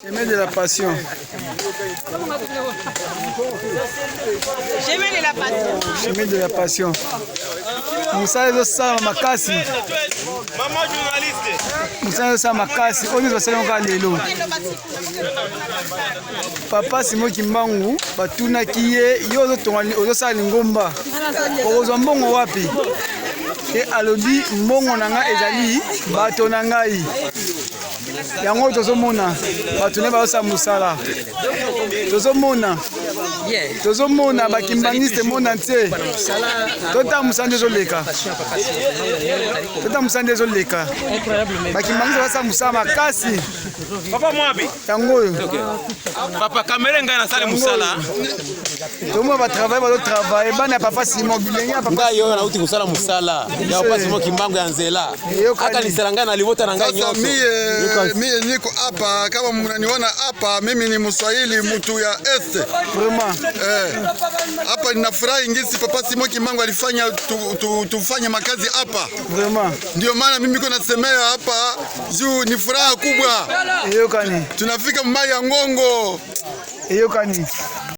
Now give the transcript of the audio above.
Chemin de la passion. Chemin de la passion. Chemin de la passion. Moussa ezosala makasi. Maman journaliste. Moussa ezosala makasi. Oyo basala ngo lelo. Papa Simon Kimbangu batunaki ye yo ozosala lingomba. Okozwa mbongo wapi? E alobi mbongo na nga ezali bato na ngai. Yango tozomona bato ne baosala mosala. Tozomona bakimbaniste monde entier. Tota musande ezoleka. Bakimbaniste basala mosala makasi. Papa Mwabi. Yango oyo. Papa kamera ngai na sala mosala. Tomo ba travailler bana ya Papa Simon bilenge ya Papa. Ngai yo na uti kusala musala. Ya Papa Simon Kimbangu ya Nzela. Hata nisala ngai na libota na ngai nyoso. Mimi niko hapa kama mnaniona hapa, mimi ni Mswahili mtu ya Est. Vraiment. Hapa ninafurahi ngisi Papa Simon Kimbangu alifanya tufanye makazi hapa. Vraiment. Ndio maana mimi niko nasemea hapa juu ni furaha kubwa. Eyokani. Tunafika Mai ya Ngongo. Eyokani.